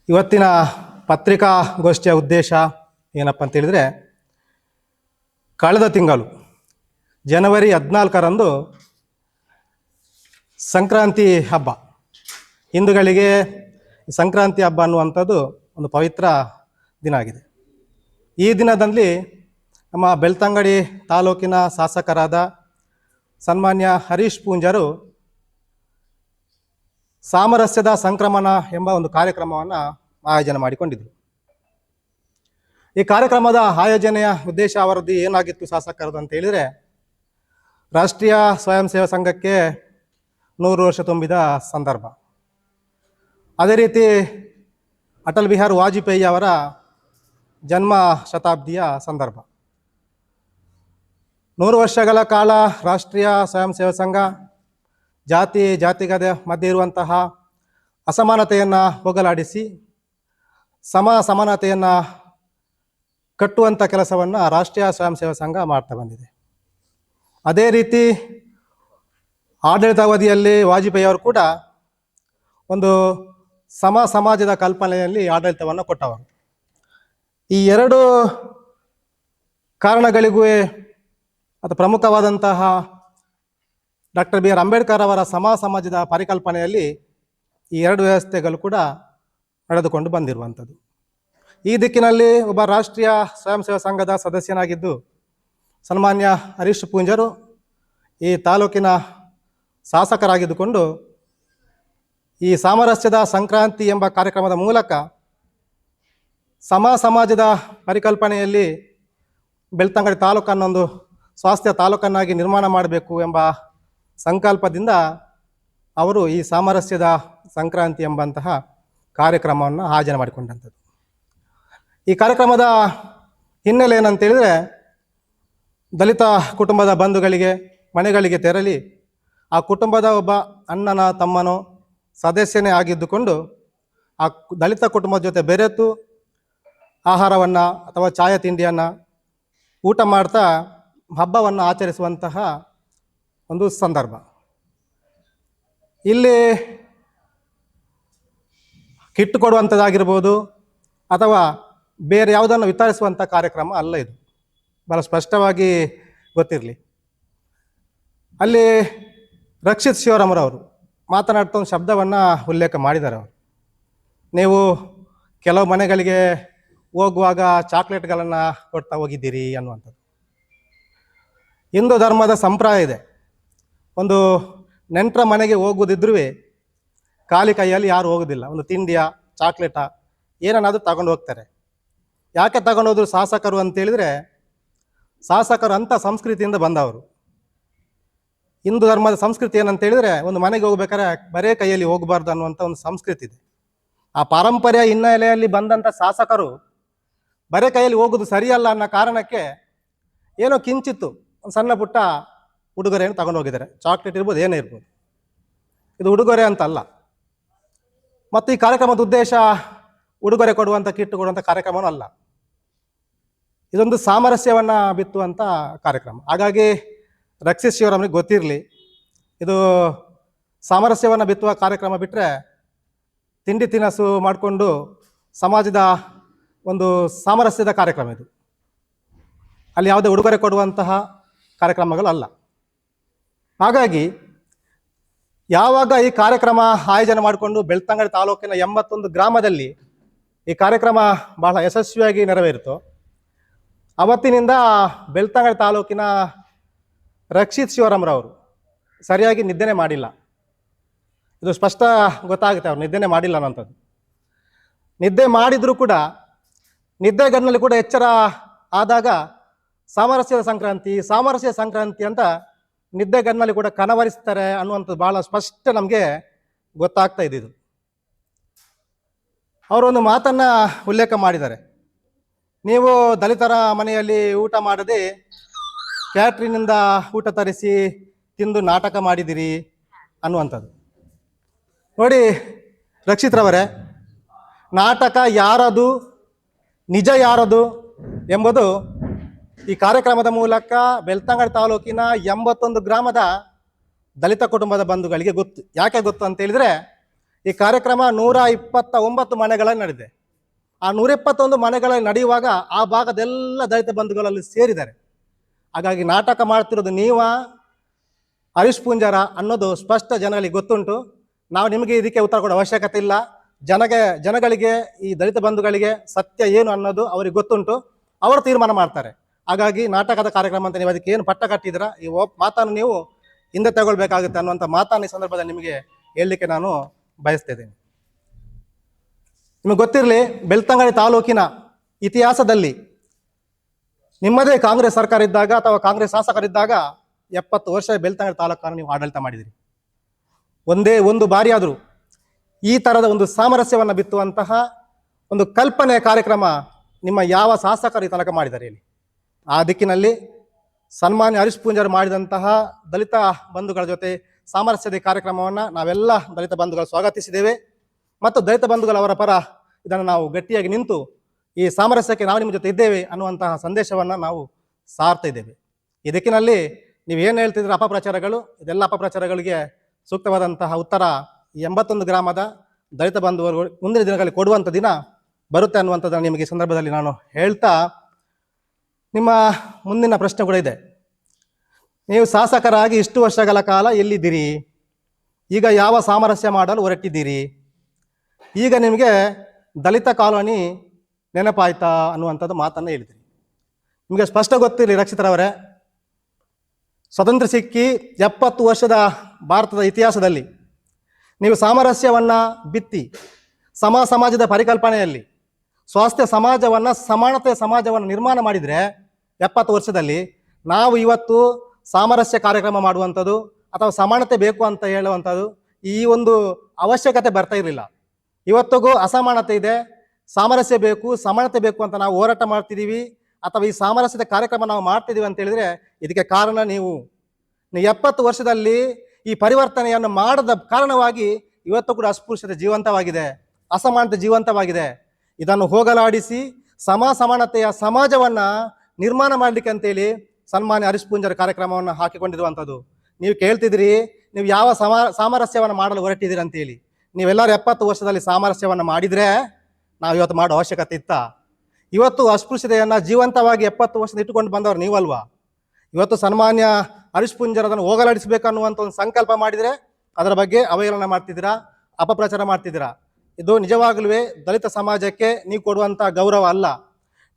ಇವತ್ತಿನ ಪತ್ರಿಕಾಗೋಷ್ಠಿಯ ಉದ್ದೇಶ ಏನಪ್ಪ ಅಂತೇಳಿದರೆ, ಕಳೆದ ತಿಂಗಳು ಜನವರಿ 14ರಂದು ಸಂಕ್ರಾಂತಿ ಹಬ್ಬ. ಹಿಂದೂಗಳಿಗೆ ಸಂಕ್ರಾಂತಿ ಹಬ್ಬ ಅನ್ನುವಂಥದ್ದು ಒಂದು ಪವಿತ್ರ ದಿನ ಆಗಿದೆ. ಈ ದಿನದಲ್ಲಿ ನಮ್ಮ ಬೆಳ್ತಂಗಡಿ ತಾಲೂಕಿನ ಶಾಸಕರಾದ ಸನ್ಮಾನ್ಯ ಹರೀಶ್ ಪೂಂಜರು ಸಾಮರಸ್ಯದ ಸಂಕ್ರಮಣ ಎಂಬ ಒಂದು ಕಾರ್ಯಕ್ರಮವನ್ನು ಆಯೋಜನೆ ಮಾಡಿಕೊಂಡಿದ್ದರು. ಈ ಕಾರ್ಯಕ್ರಮದ ಆಯೋಜನೆಯ ಉದ್ದೇಶ ಅವರದ್ದು ಏನಾಗಿತ್ತು ಶಾಸಕರದು ಅಂತ ಹೇಳಿದರೆ, ರಾಷ್ಟ್ರೀಯ ಸ್ವಯಂ ಸೇವಾ ಸಂಘಕ್ಕೆ 100 ವರ್ಷ ತುಂಬಿದ ಸಂದರ್ಭ. ಅದೇ ರೀತಿ ಅಟಲ್ ಬಿಹಾರಿ ವಾಜಪೇಯಿ ಅವರ ಜನ್ಮ ಶತಾಬ್ದಿಯ ಸಂದರ್ಭ. 100 ವರ್ಷಗಳ ಕಾಲ ರಾಷ್ಟ್ರೀಯ ಸ್ವಯಂ ಸೇವಾ ಸಂಘ ಜಾತಿಗಳ ಮಧ್ಯೆ ಇರುವಂತಹ ಅಸಮಾನತೆಯನ್ನು ಹೋಗಲಾಡಿಸಿ ಸಮಾನತೆಯನ್ನು ಕಟ್ಟುವಂಥ ಕೆಲಸವನ್ನು ರಾಷ್ಟ್ರೀಯ ಸ್ವಯಂ ಸೇವಾ ಸಂಘ ಮಾಡ್ತಾ ಬಂದಿದೆ. ಅದೇ ರೀತಿ ಆಡಳಿತಾವಧಿಯಲ್ಲಿ ವಾಜಪೇಯಿ ಅವರು ಕೂಡ ಒಂದು ಸಮಾಜದ ಕಲ್ಪನೆಯಲ್ಲಿ ಆಡಳಿತವನ್ನು ಕೊಟ್ಟವರು. ಈ ಎರಡು ಕಾರಣಗಳಿಗೂ ಅದು ಪ್ರಮುಖವಾದಂತಹ ಡಾಕ್ಟರ್ ಬಿ ಆರ್ ಅಂಬೇಡ್ಕರ್ ಅವರ ಸಮಾಜದ ಪರಿಕಲ್ಪನೆಯಲ್ಲಿ ಈ ಎರಡು ವ್ಯವಸ್ಥೆಗಳು ಕೂಡ ನಡೆದುಕೊಂಡು ಬಂದಿರುವಂಥದ್ದು. ಈ ದಿಕ್ಕಿನಲ್ಲಿ ಒಬ್ಬ ರಾಷ್ಟ್ರೀಯ ಸ್ವಯಂ ಸೇವಾ ಸಂಘದ ಸದಸ್ಯನಾಗಿದ್ದು ಸನ್ಮಾನ್ಯ ಹರೀಶ್ ಪೂಂಜರು ಈ ತಾಲೂಕಿನ ಶಾಸಕರಾಗಿದ್ದುಕೊಂಡು ಈ ಸಾಮರಸ್ಯದ ಸಂಕ್ರಾಂತಿ ಎಂಬ ಕಾರ್ಯಕ್ರಮದ ಮೂಲಕ ಸಮಾಜದ ಪರಿಕಲ್ಪನೆಯಲ್ಲಿ ಬೆಳ್ತಂಗಡಿ ತಾಲೂಕನ್ನೊಂದು ಸ್ವಾಸ್ಥ್ಯ ತಾಲೂಕನ್ನಾಗಿ ನಿರ್ಮಾಣ ಮಾಡಬೇಕು ಎಂಬ ಸಂಕಲ್ಪದಿಂದ ಅವರು ಈ ಸಾಮರಸ್ಯದ ಸಂಕ್ರಾಂತಿ ಎಂಬಂತಹ ಕಾರ್ಯಕ್ರಮವನ್ನು ಆಯೋಜನೆ ಮಾಡಿಕೊಂಡಂಥದ್ದು. ಈ ಕಾರ್ಯಕ್ರಮದ ಹಿನ್ನೆಲೆ ಏನಂತೇಳಿದರೆ, ದಲಿತ ಕುಟುಂಬದ ಬಂಧುಗಳಿಗೆ ಮನೆಗಳಿಗೆ ತೆರಳಿ ಆ ಕುಟುಂಬದ ಒಬ್ಬ ಅಣ್ಣನ ತಮ್ಮನೋ ಸದಸ್ಯನೇ ಆಗಿದ್ದುಕೊಂಡು ಆ ದಲಿತ ಕುಟುಂಬದ ಜೊತೆ ಬೆರೆತು ಆಹಾರವನ್ನು ಅಥವಾ ಚಾಯ ತಿಂಡಿಯನ್ನು ಊಟ ಮಾಡ್ತಾ ಹಬ್ಬವನ್ನು ಆಚರಿಸುವಂತಹ ಒಂದು ಸಂದರ್ಭ. ಇಲ್ಲಿ ಕಿಟ್ಟು ಕೊಡುವಂಥದ್ದಾಗಿರ್ಬೋದು ಅಥವಾ ಬೇರೆ ಯಾವುದನ್ನು ವಿತರಿಸುವಂಥ ಕಾರ್ಯಕ್ರಮ ಅಲ್ಲ ಇದು. ಭಾಳ ಸ್ಪಷ್ಟವಾಗಿ ಗೊತ್ತಿರಲಿ. ಅಲ್ಲಿ ರಕ್ಷಿತ್ ಶಿವರಾಮರವರು ಮಾತನಾಡ್ತಾ ಒಂದು ಶಬ್ದವನ್ನು ಉಲ್ಲೇಖ ಮಾಡಿದ್ದಾರೆ. ಅವರು, ನೀವು ಕೆಲವು ಮನೆಗಳಿಗೆ ಹೋಗುವಾಗ ಚಾಕ್ಲೇಟ್ಗಳನ್ನು ಕೊಡ್ತಾ ಹೋಗಿದ್ದೀರಿ ಅನ್ನುವಂಥದ್ದು. ಹಿಂದೂ ಧರ್ಮದ ಸಂಪ್ರದಾಯ ಇದೆ, ಒಂದು ನೆಂಟರ ಮನೆಗೆ ಹೋಗೋದಿದ್ರೂ ಖಾಲಿ ಕೈಯಲ್ಲಿ ಯಾರು ಹೋಗೋದಿಲ್ಲ. ಒಂದು ತಿಂಡಿಯ ಚಾಕ್ಲೇಟ ಏನನ್ನಾದರೂ ತಗೊಂಡು ಹೋಗ್ತಾರೆ. ಯಾಕೆ ತಗೊಂಡೋದ್ರು ಶಾಸಕರು ಅಂತೇಳಿದರೆ, ಶಾಸಕರು ಅಂಥ ಸಂಸ್ಕೃತಿಯಿಂದ ಬಂದವರು. ಹಿಂದೂ ಧರ್ಮದ ಸಂಸ್ಕೃತಿ ಏನಂತೇಳಿದರೆ, ಒಂದು ಮನೆಗೆ ಹೋಗ್ಬೇಕಾದ್ರೆ ಬರೇ ಕೈಯಲ್ಲಿ ಹೋಗಬಾರ್ದು ಅನ್ನುವಂಥ ಒಂದು ಸಂಸ್ಕೃತಿ ಇದೆ. ಆ ಪಾರಂಪರ್ಯ ಹಿನ್ನೆಲೆಯಲ್ಲಿ ಬಂದಂಥ ಶಾಸಕರು ಬರೇ ಕೈಯಲ್ಲಿ ಹೋಗೋದು ಸರಿಯಲ್ಲ ಅನ್ನೋ ಕಾರಣಕ್ಕೆ ಏನೋ ಕಿಂಚಿತ್ತು ಒಂದು ಸಣ್ಣ ಪುಟ್ಟ ಉಡುಗೊರೆಯನ್ನು ತಗೊಂಡು ಹೋಗಿದ್ದಾರೆ. ಚಾಕ್ಲೇಟ್ ಇರ್ಬೋದು, ಏನೇ ಇರ್ಬೋದು, ಇದು ಉಡುಗೊರೆ ಅಂತಲ್ಲ. ಮತ್ತು ಈ ಕಾರ್ಯಕ್ರಮದ ಉದ್ದೇಶ ಉಡುಗೊರೆ ಕೊಡುವಂಥ ಕಿಟ್ಟು ಕೊಡುವಂಥ ಕಾರ್ಯಕ್ರಮವೂ ಅಲ್ಲ. ಇದೊಂದು ಸಾಮರಸ್ಯವನ್ನು ಬಿತ್ತುವಂಥ ಕಾರ್ಯಕ್ರಮ. ಹಾಗಾಗಿ ರಕ್ಷಿತ್ ಶಿವರಾಮನಿಗೆ ಗೊತ್ತಿರಲಿ, ಇದು ಸಾಮರಸ್ಯವನ್ನು ಬಿತ್ತುವ ಕಾರ್ಯಕ್ರಮ ಬಿಟ್ಟರೆ ತಿಂಡಿ ತಿನಸು ಮಾಡಿಕೊಂಡು ಸಮಾಜದ ಒಂದು ಸಾಮರಸ್ಯದ ಕಾರ್ಯಕ್ರಮ ಇದು. ಅಲ್ಲಿ ಯಾವುದೇ ಉಡುಗೊರೆ ಕೊಡುವಂತಹ ಕಾರ್ಯಕ್ರಮಗಳು ಅಲ್ಲ. ಹಾಗಾಗಿ ಯಾವಾಗ ಈ ಕಾರ್ಯಕ್ರಮ ಆಯೋಜನೆ ಮಾಡಿಕೊಂಡು ಬೆಳ್ತಂಗಡಿ ತಾಲೂಕಿನ 81 ಗ್ರಾಮದಲ್ಲಿ ಈ ಕಾರ್ಯಕ್ರಮ ಬಹಳ ಯಶಸ್ವಿಯಾಗಿ ನೆರವೇರಿತು, ಅವತ್ತಿನಿಂದ ಬೆಳ್ತಂಗಡಿ ತಾಲೂಕಿನ ರಕ್ಷಿತ್ ಶಿವರಾಮರವರು ಸರಿಯಾಗಿ ನಿದ್ದೆನೇ ಮಾಡಿಲ್ಲ. ಇದು ಸ್ಪಷ್ಟ ಗೊತ್ತಾಗುತ್ತೆ, ಅವ್ರು ನಿದ್ದೆನೇ ಮಾಡಿಲ್ಲ ಅನ್ನೋಂಥದ್ದು. ನಿದ್ದೆ ಮಾಡಿದರೂ ಕೂಡ ನಿದ್ದೆಗಣ್ಣಲ್ಲಿ ಕೂಡ ಎಚ್ಚರ ಆದಾಗ ಸಾಮರಸ್ಯದ ಸಂಕ್ರಾಂತಿ ಅಂತ ನಿದ್ದೆಗಣ್ಣಲ್ಲಿ ಕೂಡ ಕನವರಿಸ್ತಾರೆ ಅನ್ನುವಂಥದ್ದು ಭಾಳ ಸ್ಪಷ್ಟ ನಮಗೆ ಗೊತ್ತಾಗ್ತಾ ಇದ್ದಿದ್ದು. ಅವರೊಂದು ಮಾತನ್ನು ಉಲ್ಲೇಖ ಮಾಡಿದ್ದಾರೆ, ನೀವು ದಲಿತರ ಮನೆಯಲ್ಲಿ ಊಟ ಮಾಡದೆ ಕ್ಯಾಟ್ರಿನಿಂದ ಊಟ ತರಿಸಿ ತಿಂದು ನಾಟಕ ಮಾಡಿದಿರಿ ಅನ್ನುವಂಥದ್ದು. ನೋಡಿ ರಕ್ಷಿತ್ರವರೇ, ನಾಟಕ ಯಾರದು ನಿಜ ಯಾರದು ಎಂಬುದು ಈ ಕಾರ್ಯಕ್ರಮದ ಮೂಲಕ ಬೆಳ್ತಂಗಡಿ ತಾಲೂಕಿನ 81 ಗ್ರಾಮದ ದಲಿತ ಕುಟುಂಬದ ಬಂಧುಗಳಿಗೆ ಗೊತ್ತು. ಯಾಕೆ ಗೊತ್ತು ಅಂತ ಹೇಳಿದರೆ, ಈ ಕಾರ್ಯಕ್ರಮ 129 ಮನೆಗಳಲ್ಲಿ ನಡೆದಿದೆ. ಆ 121 ಮನೆಗಳಲ್ಲಿ ನಡೆಯುವಾಗ ಆ ಭಾಗದೆಲ್ಲ ದಲಿತ ಬಂಧುಗಳಲ್ಲಿ ಸೇರಿದ್ದಾರೆ. ಹಾಗಾಗಿ ನಾಟಕ ಮಾಡ್ತಿರೋದು ನೀವ ಹರೀಶ್ ಪೂಂಜಾರ ಅನ್ನೋದು ಸ್ಪಷ್ಟ ಜನಗಳಿಗೆ ಗೊತ್ತುಂಟು. ನಾವು ನಿಮಗೆ ಇದಕ್ಕೆ ಉತ್ತರ ಕೊಡೋ ಅವಶ್ಯಕತೆ ಇಲ್ಲ. ಜನಗಳಿಗೆ ಈ ದಲಿತ ಬಂಧುಗಳಿಗೆ ಸತ್ಯ ಏನು ಅನ್ನೋದು ಅವ್ರಿಗೆ ಗೊತ್ತುಂಟು, ಅವರು ತೀರ್ಮಾನ ಮಾಡ್ತಾರೆ. ಹಾಗಾಗಿ ನಾಟಕದ ಕಾರ್ಯಕ್ರಮ ಅಂತ ನೀವು ಅದಕ್ಕೆ ಏನು ಪಟ್ಟ ಕಟ್ಟಿದ್ದೀರಾ, ಈ ಮಾತನ್ನು ನೀವು ಹಿಂದೆ ತಗೊಳ್ಬೇಕಾಗುತ್ತೆ ಅನ್ನುವಂಥ ಮಾತನ್ನು ಈ ಸಂದರ್ಭದಲ್ಲಿ ನಿಮಗೆ ಹೇಳಲಿಕ್ಕೆ ನಾನು ಬಯಸ್ತಿದ್ದೇನೆ. ನಿಮಗೆ ಗೊತ್ತಿರಲಿ, ಬೆಳ್ತಂಗಡಿ ತಾಲೂಕಿನ ಇತಿಹಾಸದಲ್ಲಿ ನಿಮ್ಮದೇ ಕಾಂಗ್ರೆಸ್ ಸರ್ಕಾರ ಇದ್ದಾಗ ಅಥವಾ ಕಾಂಗ್ರೆಸ್ ಶಾಸಕರಿದ್ದಾಗ 70 ವರ್ಷ ಬೆಳ್ತಂಗಡಿ ತಾಲೂಕನ್ನು ನೀವು ಆಡಳಿತ ಮಾಡಿದಿರಿ. ಒಂದೇ ಒಂದು ಬಾರಿ ಆದರೂ ಈ ಥರದ ಒಂದು ಸಾಮರಸ್ಯವನ್ನು ಬಿತ್ತುವಂತಹ ಒಂದು ಕಲ್ಪನೆಯ ಕಾರ್ಯಕ್ರಮ ನಿಮ್ಮ ಯಾವ ಶಾಸಕರು ಈ ತನಕ ಮಾಡಿದ್ದಾರೆ ಹೇಳಿ? ಆ ದಿಕ್ಕಿನಲ್ಲಿ ಸನ್ಮಾನ್ಯ ಹರೀಶ್ ಪೂಂಜಾರ್ ಮಾಡಿದಂತಹ ದಲಿತ ಬಂಧುಗಳ ಜೊತೆ ಸಾಮರಸ್ಯದ ಕಾರ್ಯಕ್ರಮವನ್ನು ನಾವೆಲ್ಲ ದಲಿತ ಬಂಧುಗಳು ಸ್ವಾಗತಿಸಿದ್ದೇವೆ. ಮತ್ತು ದಲಿತ ಬಂಧುಗಳವರ ಪರ ಇದನ್ನು ನಾವು ಗಟ್ಟಿಯಾಗಿ ನಿಂತು ಈ ಸಾಮರಸ್ಯಕ್ಕೆ ನಾವು ನಿಮ್ಮ ಜೊತೆ ಇದ್ದೇವೆ ಅನ್ನುವಂತಹ ಸಂದೇಶವನ್ನು ನಾವು ಸಾರ್ತಾ ಇದ್ದೇವೆ. ಈ ದಿಕ್ಕಿನಲ್ಲಿ ನೀವೇನು ಹೇಳ್ತಿದ್ರೆ ಅಪಪ್ರಚಾರಗಳು, ಇದೆಲ್ಲ ಅಪಪ್ರಚಾರಗಳಿಗೆ ಸೂಕ್ತವಾದಂತಹ ಉತ್ತರ ಈ 81 ಗ್ರಾಮದ ದಲಿತ ಬಂಧುಗಳು ಮುಂದಿನ ದಿನಗಳಲ್ಲಿ ಕೊಡುವಂಥ ದಿನ ಬರುತ್ತೆ ಅನ್ನುವಂಥದ್ದನ್ನು ನಿಮಗೆ ಈ ಸಂದರ್ಭದಲ್ಲಿ ನಾನು ಹೇಳ್ತಾ, ನಿಮ್ಮ ಮುಂದಿನ ಪ್ರಶ್ನೆ ಕೂಡ ಇದೆ. ನೀವು ಶಾಸಕರಾಗಿ ಇಷ್ಟು ವರ್ಷಗಳ ಕಾಲ ಎಲ್ಲಿದ್ದೀರಿ? ಈಗ ಯಾವ ಸಾಮರಸ್ಯ ಮಾಡಲು ಹೊರಟಿದ್ದೀರಿ? ಈಗ ನಿಮಗೆ ದಲಿತ ಕಾಲೋನಿ ನೆನಪಾಯ್ತಾ ಅನ್ನುವಂಥದ್ದು ಮಾತನ್ನು ಹೇಳಿದ್ರಿ. ನಿಮಗೆ ಸ್ಪಷ್ಟ ಗೊತ್ತಿರಲಿ ರಕ್ಷಿತರವರೇ, ಸ್ವಾತಂತ್ರ್ಯ ಸಿಕ್ಕಿ 70 ವರ್ಷದ ಭಾರತದ ಇತಿಹಾಸದಲ್ಲಿ ನೀವು ಸಾಮರಸ್ಯವನ್ನು ಬಿತ್ತಿ ಸಮಾಜದ ಪರಿಕಲ್ಪನೆಯಲ್ಲಿ ಸ್ವಾಸ್ಥ್ಯ ಸಮಾಜವನ್ನು, ಸಮಾನತೆಯ ಸಮಾಜವನ್ನು ನಿರ್ಮಾಣ ಮಾಡಿದರೆ 70 ವರ್ಷದಲ್ಲಿ ನಾವು ಇವತ್ತು ಸಾಮರಸ್ಯ ಕಾರ್ಯಕ್ರಮ ಮಾಡುವಂಥದ್ದು ಅಥವಾ ಸಮಾನತೆ ಬೇಕು ಅಂತ ಹೇಳುವಂಥದ್ದು ಈ ಒಂದು ಅವಶ್ಯಕತೆ ಬರ್ತಾ ಇರಲಿಲ್ಲ. ಇವತ್ತಿಗೂ ಅಸಮಾನತೆ ಇದೆ, ಸಾಮರಸ್ಯ ಬೇಕು, ಸಮಾನತೆ ಬೇಕು ಅಂತ ನಾವು ಹೋರಾಟ ಮಾಡ್ತಿದ್ದೀವಿ ಅಥವಾ ಈ ಸಾಮರಸ್ಯದ ಕಾರ್ಯಕ್ರಮ ನಾವು ಮಾಡ್ತಿದ್ದೀವಿ ಅಂತ ಹೇಳಿದರೆ ಇದಕ್ಕೆ ಕಾರಣ ನೀವು 70 ವರ್ಷದಲ್ಲಿ ಈ ಪರಿವರ್ತನೆಯನ್ನು ಮಾಡದ ಕಾರಣವಾಗಿ ಇವತ್ತು ಕೂಡ ಅಸ್ಪೃಶ್ಯತೆ ಜೀವಂತವಾಗಿದೆ, ಅಸಮಾನತೆ ಜೀವಂತವಾಗಿದೆ. ಇದನ್ನು ಹೋಗಲಾಡಿಸಿ ಸಮಾನತೆಯ ಸಮಾಜವನ್ನು ನಿರ್ಮಾಣ ಮಾಡಲಿಕ್ಕೆ ಅಂತೇಳಿ ಸನ್ಮಾನ್ಯ ಹರೀಶ್ ಪೂಂಜಾರ್ ಕಾರ್ಯಕ್ರಮವನ್ನು ಹಾಕಿಕೊಂಡಿರುವಂಥದ್ದು. ನೀವು ಕೇಳ್ತಿದ್ದೀರಿ, ನೀವು ಯಾವ ಸಾಮರಸ್ಯವನ್ನು ಮಾಡಲು ಹೊರಟಿದ್ದೀರಿ ಅಂತೇಳಿ. ನೀವೆಲ್ಲರೂ 70 ವರ್ಷದಲ್ಲಿ ಸಾಮರಸ್ಯವನ್ನು ಮಾಡಿದರೆ ನಾವು ಇವತ್ತು ಮಾಡೋ ಅವಶ್ಯಕತೆ ಇತ್ತ? ಇವತ್ತು ಅಸ್ಪೃಶ್ಯತೆಯನ್ನು ಜೀವಂತವಾಗಿ 70 ವರ್ಷದ ಇಟ್ಟುಕೊಂಡು ಬಂದವರು ನೀವಲ್ವಾ? ಇವತ್ತು ಸನ್ಮಾನ್ಯ ಹರೀಶ್ ಪೂಂಜಾರ್ ಅದನ್ನು ಹೋಗಲಾಡಿಸಬೇಕನ್ನುವಂಥ ಒಂದು ಸಂಕಲ್ಪ ಮಾಡಿದರೆ ಅದರ ಬಗ್ಗೆ ಅವಹೇಳನ ಮಾಡ್ತಿದ್ದೀರಾ, ಅಪಪ್ರಚಾರ ಮಾಡ್ತಿದ್ದೀರಾ. ಇದು ನಿಜವಾಗಲೂ ದಲಿತ ಸಮಾಜಕ್ಕೆ ನೀವು ಕೊಡುವಂಥ ಗೌರವ ಅಲ್ಲ.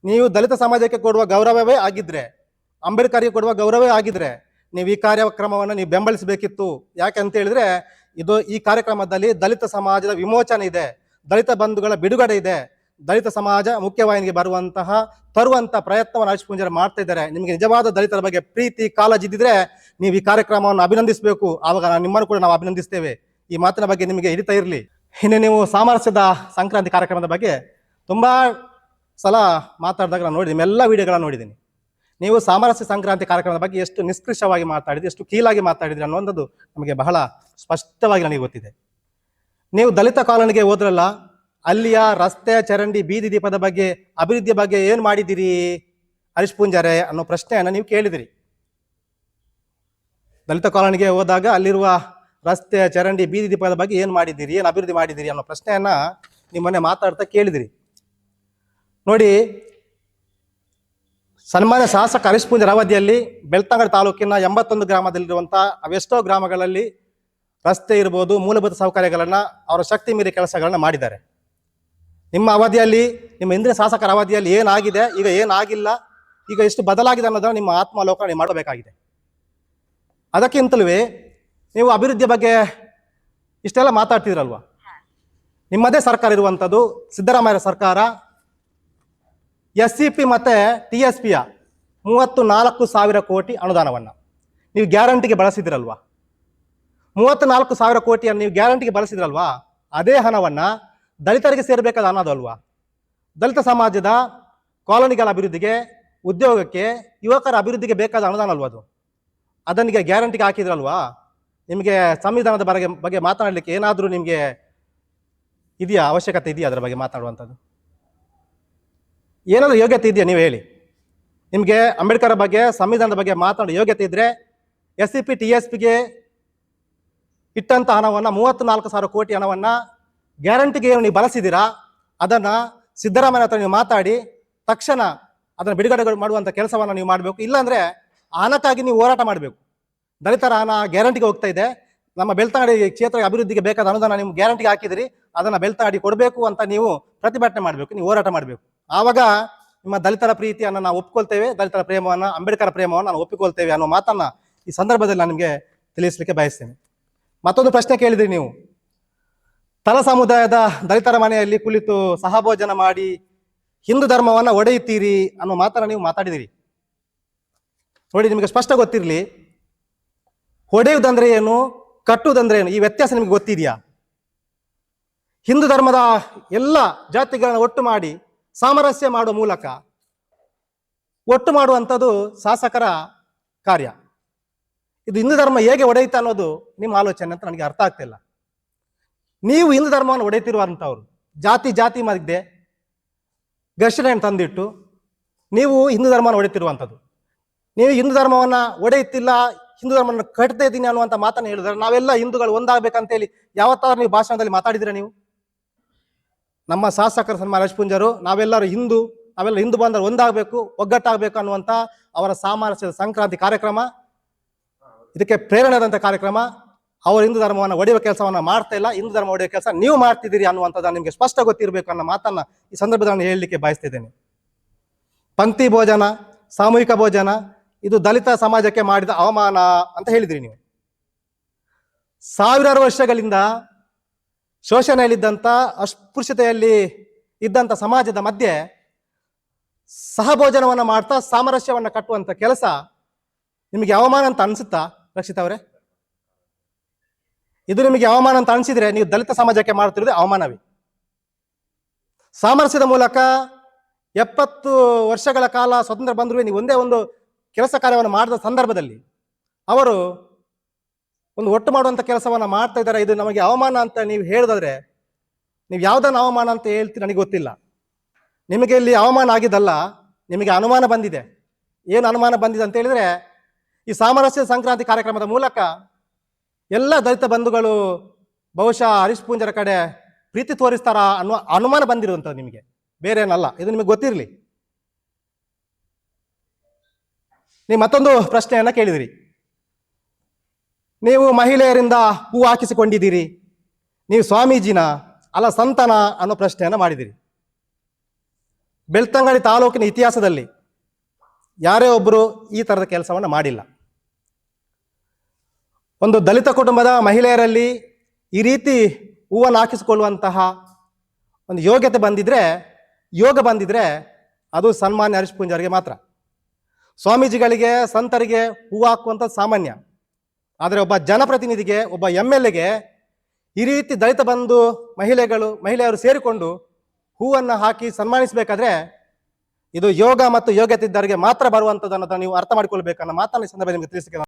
ನೀವು ದಲಿತ ಸಮಾಜಕ್ಕೆ ಕೊಡುವ ಗೌರವವೇ ಆಗಿದ್ದರೆ, ಅಂಬೇಡ್ಕರ್ಗೆ ಕೊಡುವ ಗೌರವವೇ ಆಗಿದ್ದರೆ ನೀವು ಈ ಕಾರ್ಯಕ್ರಮವನ್ನು ನೀವು ಬೆಂಬಲಿಸಬೇಕಿತ್ತು. ಯಾಕೆ ಅಂತ ಹೇಳಿದ್ರೆ ಈ ಕಾರ್ಯಕ್ರಮದಲ್ಲಿ ದಲಿತ ಸಮಾಜದ ವಿಮೋಚನೆ ಇದೆ, ದಲಿತ ಬಂಧುಗಳ ಬಿಡುಗಡೆ ಇದೆ, ದಲಿತ ಸಮಾಜ ಮುಖ್ಯವಾಹಿನಿಗೆ ತರುವಂಥ ಪ್ರಯತ್ನವನ್ನು ಹರೀಶ್ ಪೂಂಜಾರ್ ಮಾಡ್ತಾ ಇದ್ದಾರೆ. ನಿಮಗೆ ನಿಜವಾದ ದಲಿತರ ಬಗ್ಗೆ ಪ್ರೀತಿ ಕಾಳಜಿ ಇದ್ದಿದ್ರೆ ನೀವು ಈ ಕಾರ್ಯಕ್ರಮವನ್ನು ಅಭಿನಂದಿಸಬೇಕು. ಆವಾಗ ನಿಮ್ಮನ್ನು ಕೂಡ ನಾವು ಅಭಿನಂದಿಸ್ತೇವೆ. ಈ ಮಾತಿನ ಬಗ್ಗೆ ನಿಮಗೆ ಹಿಡಿತಾ ಇರಲಿ. ಇನ್ನು ನೀವು ಸಾಮರಸ್ಯದ ಸಂಕ್ರಾಂತಿ ಕಾರ್ಯಕ್ರಮದ ಬಗ್ಗೆ ತುಂಬ ಸಲ ಮಾತಾಡಿದಾಗ ನಾನು ನೋಡಿದ್ದೀನಿ, ನಿಮ್ಮೆಲ್ಲ ವಿಡಿಯೋಗಳನ್ನು ನೋಡಿದ್ದೀನಿ. ನೀವು ಸಾಮರಸ್ಯ ಸಂಕ್ರಾಂತಿ ಕಾರ್ಯಕ್ರಮದ ಬಗ್ಗೆ ಎಷ್ಟು ನಿಷ್ಕೃಷವಾಗಿ ಮಾತಾಡಿದ್ರಿ, ಎಷ್ಟು ಕೀಲಾಗಿ ಮಾತಾಡಿದ್ರಿ ಅನ್ನುವಂಥದ್ದು ನಮಗೆ ಬಹಳ ಸ್ಪಷ್ಟವಾಗಿ ನನಗೆ ಗೊತ್ತಿದೆ. ನೀವು ದಲಿತ ಕಾಲೋನಿಗೆ ಹೋದ್ರಲ್ಲ, ಅಲ್ಲಿಯ ರಸ್ತೆ, ಚರಂಡಿ, ಬೀದಿ ದೀಪದ ಬಗ್ಗೆ, ಅಭಿವೃದ್ಧಿಯ ಬಗ್ಗೆ ಏನು ಮಾಡಿದ್ದೀರಿ ಹರೀಶ್ ಪೂಂಜಾರೆ ಅನ್ನೋ ಪ್ರಶ್ನೆಯನ್ನು ನೀವು ಕೇಳಿದಿರಿ. ದಲಿತ ಕಾಲೋನಿಗೆ ಹೋದಾಗ ಅಲ್ಲಿರುವ ರಸ್ತೆ, ಚರಂಡಿ, ಬೀದಿ ದೀಪದ ಬಗ್ಗೆ ಏನು ಮಾಡಿದ್ದೀರಿ, ಏನು ಅಭಿವೃದ್ಧಿ ಮಾಡಿದ್ದೀರಿ ಅನ್ನೋ ಪ್ರಶ್ನೆಯನ್ನು ನೀವು ಮೊನ್ನೆ ಮಾತಾಡ್ತಾ ಕೇಳಿದಿರಿ. ನೋಡಿ, ಸನ್ಮಾನ್ಯ ಶಾಸಕ ಹರೀಶ್ ಪೂಂಜಾರ್ ಅವಧಿಯಲ್ಲಿ ಬೆಳ್ತಂಗಡಿ ತಾಲೂಕಿನ 81 ಗ್ರಾಮದಲ್ಲಿರುವಂಥ ಅವೆಷ್ಟೋ ಗ್ರಾಮಗಳಲ್ಲಿ ರಸ್ತೆ ಇರ್ಬೋದು, ಮೂಲಭೂತ ಸೌಕರ್ಯಗಳನ್ನು ಅವರ ಶಕ್ತಿ ಮೀರಿ ಕೆಲಸಗಳನ್ನು ಮಾಡಿದ್ದಾರೆ. ನಿಮ್ಮ ಅವಧಿಯಲ್ಲಿ, ನಿಮ್ಮ ಹಿಂದಿನ ಶಾಸಕರ ಅವಧಿಯಲ್ಲಿ ಏನಾಗಿದೆ, ಈಗ ಏನಾಗಿಲ್ಲ, ಈಗ ಎಷ್ಟು ಬದಲಾಗಿದೆ ಅನ್ನೋದನ್ನು ನಿಮ್ಮ ಆತ್ಮಾವಲೋಕನ ಮಾಡಬೇಕಾಗಿದೆ. ಅದಕ್ಕಿಂತಲೂ ನೀವು ಅಭಿವೃದ್ಧಿಯ ಬಗ್ಗೆ ಇಷ್ಟೆಲ್ಲ ಮಾತಾಡ್ತಿದ್ರಲ್ವ? ನಿಮ್ಮದೇ ಸರ್ಕಾರ ಇರುವಂಥದ್ದು ಸಿದ್ದರಾಮಯ್ಯ ಸರ್ಕಾರ. SCP ಮತ್ತು TSPಯ 34,000 ಕೋಟಿ ಅನುದಾನವನ್ನು ನೀವು ಗ್ಯಾರಂಟಿಗೆ ಬಳಸಿದ್ರಲ್ವಾ? 34,000 ಕೋಟಿಯನ್ನು ನೀವು ಗ್ಯಾರಂಟಿಗೆ ಬಳಸಿದ್ರಲ್ವಾ? ಅದೇ ಹಣವನ್ನು ದಲಿತರಿಗೆ ಸೇರಬೇಕಾದ ಅನ್ನೋದಲ್ವಾ? ದಲಿತ ಸಮಾಜದ ಕಾಲೋನಿಗಳ ಅಭಿವೃದ್ಧಿಗೆ, ಉದ್ಯೋಗಕ್ಕೆ, ಯುವಕರ ಅಭಿವೃದ್ಧಿಗೆ ಬೇಕಾದ ಅನುದಾನ ಅಲ್ವಾ ಅದು? ಅದನ್ನಿಗೆ ಗ್ಯಾರಂಟಿಗೆ ಹಾಕಿದ್ರಲ್ವಾ? ನಿಮಗೆ ಸಂವಿಧಾನದ ಬಗ್ಗೆ ಮಾತನಾಡಲಿಕ್ಕೆ ಏನಾದರೂ ನಿಮಗೆ ಇದೆಯಾ, ಅವಶ್ಯಕತೆ ಇದೆಯಾ ಅದರ ಬಗ್ಗೆ ಮಾತನಾಡುವಂಥದ್ದು? ಏನಾದರೂ ಯೋಗ್ಯತೆ ಇದೆಯಾ ನೀವು ಹೇಳಿ? ನಿಮಗೆ ಅಂಬೇಡ್ಕರ್ ಬಗ್ಗೆ, ಸಂವಿಧಾನದ ಬಗ್ಗೆ ಮಾತನಾಡೋ ಯೋಗ್ಯತೆ ಇದ್ದರೆ SCP TSPಗೆ ಇಟ್ಟಂತ ಹಣವನ್ನು 34,000 ಕೋಟಿ ಹಣವನ್ನು ಗ್ಯಾರಂಟಿಗೆ ಏನು ನೀವು ಬಳಸಿದ್ದೀರಾ, ಅದನ್ನು ಸಿದ್ದರಾಮಯ್ಯ ಹತ್ರ ನೀವು ಮಾತಾಡಿ ತಕ್ಷಣ ಅದನ್ನು ಬಿಡುಗಡೆ ಮಾಡುವಂಥ ಕೆಲಸವನ್ನು ನೀವು ಮಾಡಬೇಕು. ಇಲ್ಲಾಂದರೆ ಆ ಹಣಕ್ಕಾಗಿ ನೀವು ಹೋರಾಟ ಮಾಡಬೇಕು. ದಲಿತರ ಹಣ ಗ್ಯಾರಂಟಿಗೆ ಹೋಗ್ತಾ ಇದೆ, ನಮ್ಮ ಬೆಳ್ತಂಗಡಿ ಕ್ಷೇತ್ರ ಅಭಿವೃದ್ಧಿಗೆ ಬೇಕಾದ ಅನುದಾನ ನೀವು ಗ್ಯಾರಂಟಿಗೆ ಹಾಕಿದಿರಿ, ಅದನ್ನು ಬೆಳ್ತಂಗಡಿ ಕೊಡಬೇಕು ಅಂತ ನೀವು ಪ್ರತಿಭಟನೆ ಮಾಡಬೇಕು, ನೀವು ಹೋರಾಟ ಮಾಡಬೇಕು. ಆವಾಗ ನಿಮ್ಮ ದಲಿತರ ಪ್ರೀತಿಯನ್ನು ನಾವು ಒಪ್ಕೊಳ್ತೇವೆ, ದಲಿತರ ಪ್ರೇಮವನ್ನು, ಅಂಬೇಡ್ಕರ್ ಪ್ರೇಮವನ್ನು ನಾವು ಒಪ್ಪಿಕೊಳ್ತೇವೆ ಅನ್ನೋ ಮಾತನ್ನು ಈ ಸಂದರ್ಭದಲ್ಲಿ ನಾನು ನಿಮಗೆ ತಿಳಿಸಲಿಕ್ಕೆ ಬಯಸ್ತೇನೆ. ಮತ್ತೊಂದು ಪ್ರಶ್ನೆ ಕೇಳಿದ್ರಿ ನೀವು, ತಳ ಸಮುದಾಯದ ದಲಿತರ ಮನೆಯಲ್ಲಿ ಕುಳಿತು ಸಹಭೋಜನ ಮಾಡಿ ಹಿಂದೂ ಧರ್ಮವನ್ನು ಒಡೆಯುತ್ತೀರಿ ಅನ್ನೋ ಮಾತನ್ನು ನೀವು ಮಾತಾಡಿದಿರಿ. ನೋಡಿ, ನಿಮಗೆ ಸ್ಪಷ್ಟ ಗೊತ್ತಿರಲಿ, ಹೊಡೆಯುವುದಂದ್ರೆ ಏನು, ಕಟ್ಟುವುದಂದ್ರೆ ಏನು, ಈ ವ್ಯತ್ಯಾಸ ನಿಮಗೆ ಗೊತ್ತಿದೆಯಾ? ಹಿಂದೂ ಧರ್ಮದ ಎಲ್ಲ ಜಾತಿಗಳನ್ನು ಒಟ್ಟು ಮಾಡಿ ಸಾಮರಸ್ಯ ಮಾಡುವ ಮೂಲಕ ಒಟ್ಟು ಮಾಡುವಂಥದ್ದು ಶಾಸಕರ ಕಾರ್ಯ. ಇದು ಹಿಂದೂ ಧರ್ಮ ಹೇಗೆ ಒಡೆಯುತ್ತೆ ಅನ್ನೋದು ನಿಮ್ಮ ಆಲೋಚನೆ ಅಂತ ನನಗೆ ಅರ್ಥ ಆಗ್ತಿಲ್ಲ. ನೀವು ಹಿಂದೂ ಧರ್ಮವನ್ನು ಒಡೆಯುತ್ತಿರುವಂಥವ್ರು, ಜಾತಿ ಮಧ್ಯೆ ಘರ್ಷಣೆಯನ್ನು ತಂದಿಟ್ಟು ನೀವು ಹಿಂದೂ ಧರ್ಮವನ್ನು ಒಡೆಯುತ್ತಿರುವಂಥದ್ದು. ನೀವು ಹಿಂದೂ ಧರ್ಮವನ್ನು ಒಡೆಯುತ್ತಿಲ್ಲ, ಹಿಂದೂ ಧರ್ಮವನ್ನು ಕಟ್ತಾ ಇದ್ದೀನಿ ಅನ್ನುವಂಥ ಮಾತನ್ನು ಹೇಳಿದ್ರೆ, ನಾವೆಲ್ಲ ಹಿಂದೂಗಳು ಒಂದಾಗಬೇಕಂತೇಳಿ ಯಾವತ್ತಾದ್ರೂ ನೀವು ಭಾಷಣದಲ್ಲಿ ಮಾತಾಡಿದಿರ? ನೀವು ನಮ್ಮ ಶಾಸಕರು ಸನ್ಮಾನ್ಯ ಹರೀಶ್ ಪೂಂಜಾರು ನಾವೆಲ್ಲರೂ ನಾವೆಲ್ಲ ಹಿಂದೂ ಬಂದರೆ ಒಂದಾಗಬೇಕು, ಒಗ್ಗಟ್ಟಾಗಬೇಕು ಅನ್ನುವಂಥ ಅವರ ಸಾಮರಸ್ಯದ ಸಂಕ್ರಾಂತಿ ಕಾರ್ಯಕ್ರಮ, ಇದಕ್ಕೆ ಪ್ರೇರಣೆ ಆದಂಥ ಕಾರ್ಯಕ್ರಮ. ಅವರು ಹಿಂದೂ ಧರ್ಮವನ್ನು ಒಡೆಯುವ ಕೆಲಸವನ್ನು ಮಾಡ್ತಾ ಇಲ್ಲ, ಹಿಂದೂ ಧರ್ಮ ಒಡೆಯುವ ಕೆಲಸ ನೀವು ಮಾಡ್ತಿದ್ದೀರಿ ಅನ್ನುವಂಥದ್ದು ನಿಮಗೆ ಸ್ಪಷ್ಟ ಗೊತ್ತಿರಬೇಕು ಅನ್ನೋ ಮಾತನ್ನು ಈ ಸಂದರ್ಭದಲ್ಲಿ ಹೇಳಲಿಕ್ಕೆ ಬಯಸ್ತಿದ್ದೇನೆ. ಪಂಕ್ತಿ ಭೋಜನ, ಸಾಮೂಹಿಕ ಭೋಜನ ಇದು ದಲಿತ ಸಮಾಜಕ್ಕೆ ಮಾಡಿದ ಅವಮಾನ ಅಂತ ಹೇಳಿದ್ರಿ ನೀವು. ಸಾವಿರಾರು ವರ್ಷಗಳಿಂದ ಶೋಷಣೆಯಲ್ಲಿದ್ದಂಥ, ಅಸ್ಪೃಶ್ಯತೆಯಲ್ಲಿ ಇದ್ದಂಥ ಸಮಾಜದ ಮಧ್ಯೆ ಸಹಭೋಜನವನ್ನು ಮಾಡ್ತಾ ಸಾಮರಸ್ಯವನ್ನು ಕಟ್ಟುವಂಥ ಕೆಲಸ ನಿಮಗೆ ಅವಮಾನ ಅಂತ ಅನಿಸುತ್ತಾ ರಕ್ಷಿತ್ ಅವರೇ? ಇದು ನಿಮಗೆ ಅವಮಾನ ಅಂತ ಅನಿಸಿದ್ರೆ ನೀವು ದಲಿತ ಸಮಾಜಕ್ಕೆ ಮಾಡ್ತಿರೋದು ಅವಮಾನವೇ. ಸಾಮರಸ್ಯದ ಮೂಲಕ 70 ವರ್ಷಗಳ ಕಾಲ ಸ್ವತಂತ್ರ ಬಂದರೂ ನೀವು ಒಂದೇ ಒಂದು ಕೆಲಸ ಕಾರ್ಯವನ್ನು ಮಾಡಿದ ಸಂದರ್ಭದಲ್ಲಿ ಅವರು ಒಂದು ಒಟ್ಟು ಮಾಡುವಂಥ ಕೆಲಸವನ್ನು ಮಾಡ್ತಾ ಇದ್ದಾರೆ. ಇದು ನಮಗೆ ಅವಮಾನ ಅಂತ ನೀವು ಹೇಳಿದ್ರೆ ನೀವು ಯಾವುದನ್ನು ಅವಮಾನ ಅಂತ ಹೇಳ್ತೀರಿ ನನಗೆ ಗೊತ್ತಿಲ್ಲ. ನಿಮಗೆ ಇಲ್ಲಿ ಅವಮಾನ ಆಗಿದ್ದಲ್ಲ, ನಿಮಗೆ ಅನುಮಾನ ಬಂದಿದೆ. ಏನು ಅನುಮಾನ ಬಂದಿದೆ ಅಂತ ಹೇಳಿದರೆ, ಈ ಸಾಮರಸ್ಯ ಸಂಕ್ರಾಂತಿ ಕಾರ್ಯಕ್ರಮದ ಮೂಲಕ ಎಲ್ಲ ದಲಿತ ಬಂಧುಗಳು ಬಹುಶಃ ಹರೀಶ್ ಪೂಂಜರ ಕಡೆ ಪ್ರೀತಿ ತೋರಿಸ್ತಾರ ಅನ್ನುವ ಅನುಮಾನ ಬಂದಿರುವಂಥದ್ದು ನಿಮಗೆ, ಬೇರೆ ಏನಲ್ಲ. ಇದು ನಿಮಗೆ ಗೊತ್ತಿರಲಿ. ನೀವು ಮತ್ತೊಂದು ಪ್ರಶ್ನೆಯನ್ನು ಕೇಳಿದಿರಿ, ನೀವು ಮಹಿಳೆಯರಿಂದ ಹೂ ಹಾಕಿಸಿಕೊಂಡಿದ್ದೀರಿ, ನೀವು ಸ್ವಾಮೀಜಿನ ಅಲ್ಲ ಸಂತನ ಅನ್ನೋ ಪ್ರಶ್ನೆಯನ್ನು ಮಾಡಿದಿರಿ. ಬೆಳ್ತಂಗಡಿ ತಾಲೂಕಿನ ಇತಿಹಾಸದಲ್ಲಿ ಯಾರೇ ಒಬ್ಬರು ಈ ಥರದ ಕೆಲಸವನ್ನು ಮಾಡಿಲ್ಲ. ಒಂದು ದಲಿತ ಕುಟುಂಬದ ಮಹಿಳೆಯರಲ್ಲಿ ಈ ರೀತಿ ಹೂವನ್ನು ಹಾಕಿಸಿಕೊಳ್ಳುವಂತಹ ಒಂದು ಯೋಗ್ಯತೆ ಯೋಗ ಬಂದಿದ್ರೆ ಅದು ಸನ್ಮಾನ್ಯ ಹರೀಶ್ ಪೂಂಜಾರಿಗೆ ಮಾತ್ರ. ಸ್ವಾಮೀಜಿಗಳಿಗೆ, ಸಂತರಿಗೆ ಹೂವು ಹಾಕುವಂಥದ್ದು ಸಾಮಾನ್ಯ. ಆದರೆ ಒಬ್ಬ ಜನಪ್ರತಿನಿಧಿಗೆ, ಒಬ್ಬ MLAಗೆ ಈ ರೀತಿ ದಲಿತ ಬಂಧು ಮಹಿಳೆಯರು ಸೇರಿಕೊಂಡು ಹೂವನ್ನು ಹಾಕಿ ಸನ್ಮಾನಿಸಬೇಕಾದ್ರೆ ಇದು ಯೋಗ ಮತ್ತು ಯೋಗ್ಯತೆ ಇದ್ದವರಿಗೆ ಮಾತ್ರ ಬರುವಂಥದ್ದು ಅನ್ನೋದನ್ನು ನೀವು ಅರ್ಥ ಮಾಡಿಕೊಳ್ಬೇಕನ್ನೋ ಮಾತನ್ನು ಈ ಸಂದರ್ಭದಲ್ಲಿ ನಿಮಗೆ ತಿಳಿಸಿಕೆ